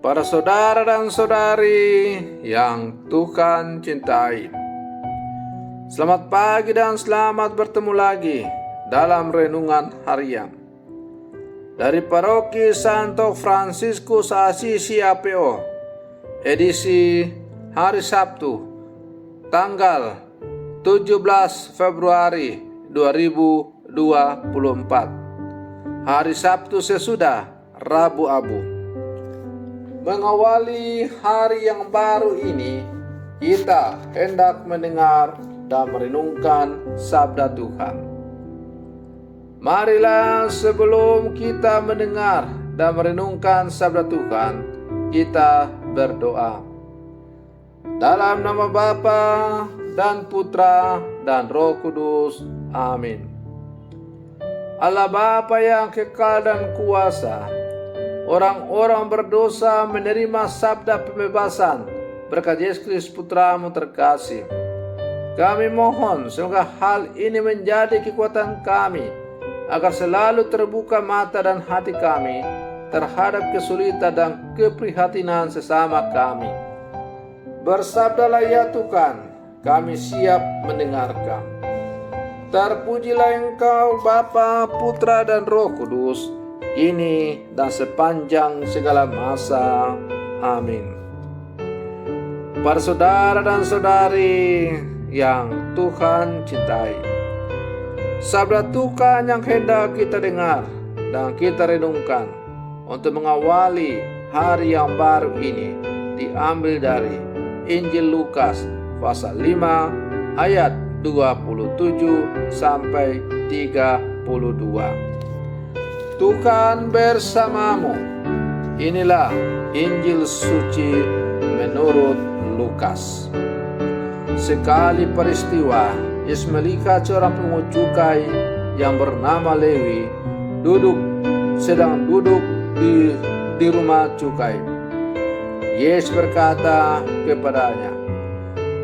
Para saudara dan saudari yang Tuhan cintai, selamat pagi dan selamat bertemu lagi dalam renungan harian dari Paroki Santo Fransiskus Assisi APO, edisi hari Sabtu, tanggal 17 Februari 2024, hari Sabtu sesudah Rabu Abu. Mengawali hari yang baru ini, kita hendak mendengar dan merenungkan sabda Tuhan. Marilah sebelum kita mendengar dan merenungkan sabda Tuhan, kita berdoa. Dalam nama Bapa dan Putra dan Roh Kudus. Amin. Allah Bapa yang kekal dan kuasa, orang-orang berdosa menerima sabda pembebasan berkat Yesus Kristus Putramu terkasih. Kami mohon semoga hal ini menjadi kekuatan kami, agar selalu terbuka mata dan hati kami terhadap kesulitan dan keprihatinan sesama kami. Bersabdalah ya Tuhan, kami siap mendengarkan. Terpujilah Engkau Bapa, Putra dan Roh Kudus, kini dan sepanjang segala masa. Amin. Para saudara dan saudari yang Tuhan cintai, sabda Tuhan yang hendak kita dengar dan kita renungkan untuk mengawali hari yang baru ini diambil dari Injil Lukas pasal 5 ayat 27 sampai 32. Tuhan bersamamu. Inilah Injil suci menurut Lukas. Sekali peristiwa, Yesus melihat seorang pungut cukai yang bernama Lewi sedang duduk di rumah cukai. Yesus berkata kepadanya,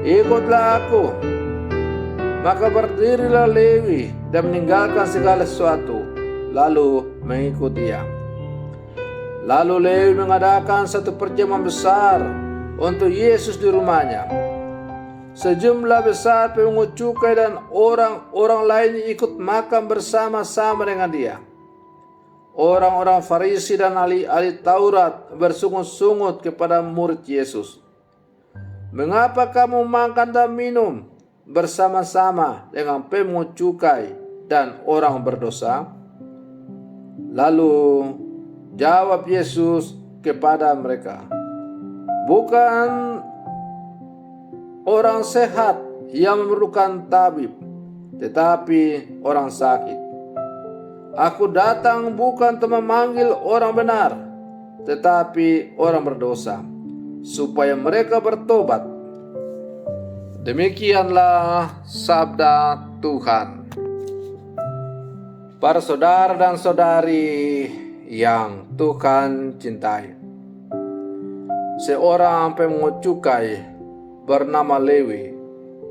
"Ikutlah aku." Maka berdirilah Lewi dan meninggalkan segala sesuatu, lalu mengikut dia. Lalu Lewi mengadakan satu perjamuan besar untuk Yesus di rumahnya. Sejumlah besar pemungut cukai dan orang-orang lainnya ikut makan bersama-sama dengan dia. Orang-orang Farisi dan ahli Taurat bersungut-sungut kepada murid Yesus, "Mengapa kamu makan dan minum bersama-sama dengan pemungut cukai dan orang berdosa?" Lalu jawab Yesus kepada mereka, "Bukan orang sehat yang memerlukan tabib, tetapi orang sakit. Aku datang bukan untuk memanggil orang benar, tetapi orang berdosa, supaya mereka bertobat." Demikianlah sabda Tuhan. Para saudara dan saudari yang Tuhan cintai, seorang pemungut cukai bernama Lewi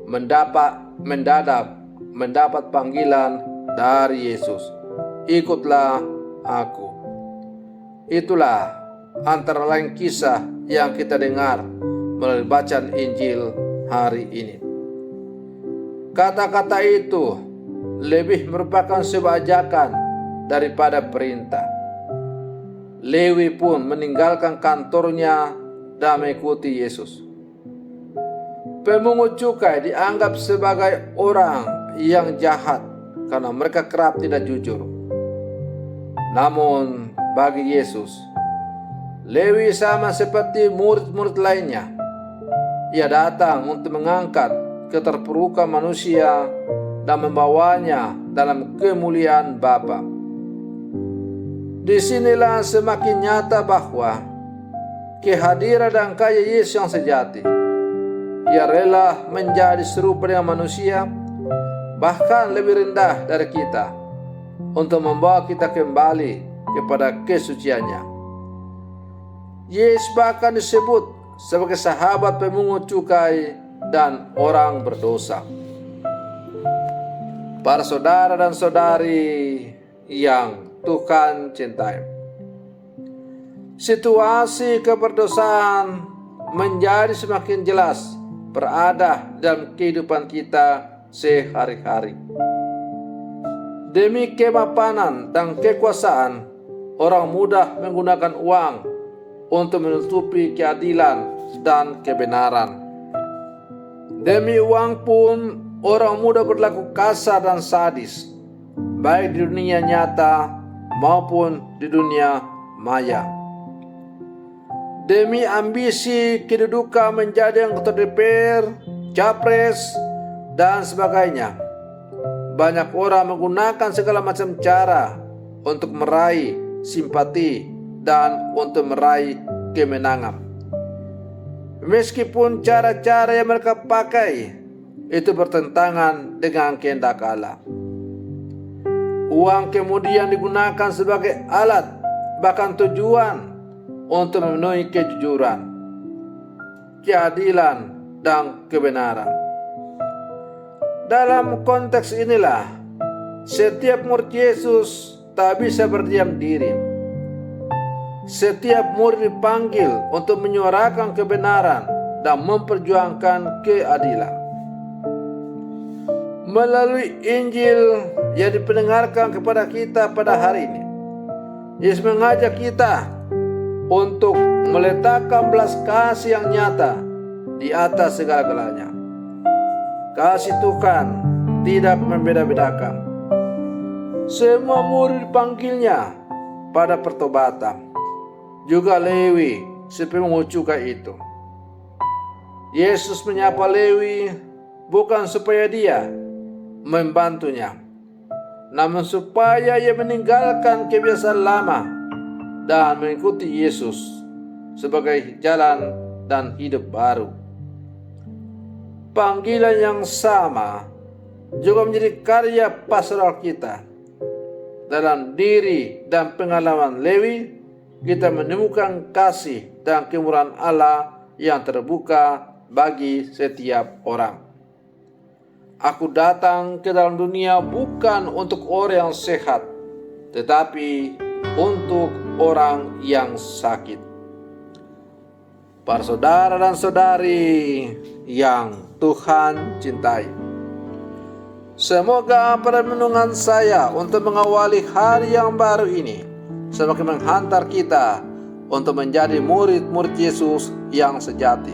mendapat panggilan dari Yesus, "Ikutlah aku." Itulah antara lain kisah yang kita dengar melalui bacaan Injil hari ini. Kata-kata itu lebih merupakan sebuah ajakan daripada perintah. Lewi pun meninggalkan kantornya dan mengikuti Yesus. Pemungut cukai dianggap sebagai orang yang jahat karena mereka kerap tidak jujur. Namun bagi Yesus, Lewi sama seperti murid-murid lainnya. Ia datang untuk mengangkat keterpurukan manusia dan membawanya dalam kemuliaan Bapa. Disinilah semakin nyata bahwa kehadiran dan karya Yesus yang sejati. Ia rela menjadi serupa dengan manusia, bahkan lebih rendah dari kita, untuk membawa kita kembali kepada kesuciannya. Yesus bahkan disebut sebagai sahabat pemungut cukai dan orang berdosa. Para saudara dan saudari yang Tuhan cintai, situasi keberdosaan menjadi semakin jelas berada dalam kehidupan kita sehari-hari. Demi kemapanan dan kekuasaan, orang mudah menggunakan uang untuk menutupi keadilan dan kebenaran. Demi uang pun orang mudah berlaku kasar dan sadis, baik di dunia nyata maupun di dunia maya. Demi ambisi kedudukan menjadi anggota DPR, capres, dan sebagainya, banyak orang menggunakan segala macam cara untuk meraih simpati dan untuk meraih kemenangan. Meskipun cara-cara yang mereka pakai itu bertentangan dengan kehendak Allah. Uang kemudian digunakan sebagai alat, bahkan tujuan untuk memenuhi kejujuran, keadilan, dan kebenaran. Dalam konteks inilah, setiap murid Yesus tak bisa berdiam diri. Setiap murid dipanggil untuk menyuarakan kebenaran dan memperjuangkan keadilan. Melalui Injil yang dipendengarkan kepada kita pada hari ini, Yesus mengajak kita untuk meletakkan belas kasih yang nyata di atas segala-galanya. Kasih Tuhan tidak membeda-bedakan. Semua murid dipanggilnya pada pertobatan. Juga Lewi si pemungut cukai itu. Yesus menyapa Lewi bukan supaya dia membantunya, namun supaya ia meninggalkan kebiasaan lama dan mengikuti Yesus sebagai jalan dan hidup baru. Panggilan yang sama juga menjadi karya pastoral kita. Dalam diri dan pengalaman Lewi, kita menemukan kasih dan kemurahan Allah yang terbuka bagi setiap orang. Aku datang ke dalam dunia bukan untuk orang yang sehat, tetapi untuk orang yang sakit. Para saudara dan saudari yang Tuhan cintai, semoga perenungan saya untuk mengawali hari yang baru ini semakin menghantar kita untuk menjadi murid-murid Yesus yang sejati.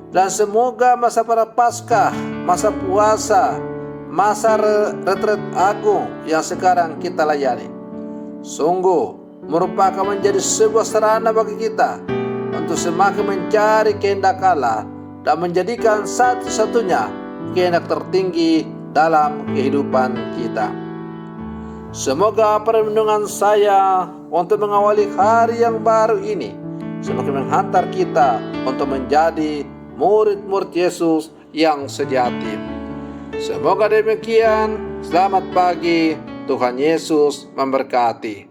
Dan semoga masa prapaskah, masa puasa, masa retret agung yang sekarang kita layani sungguh merupakan menjadi sebuah sarana bagi kita untuk semakin mencari kehendak Allah dan menjadikan satu-satunya kehendak tertinggi dalam kehidupan kita. Semoga perenungan saya untuk mengawali hari yang baru ini semakin menghantar kita untuk menjadi murid-murid Yesus yang sejati. Semoga demikian. Selamat pagi. Tuhan Yesus memberkati.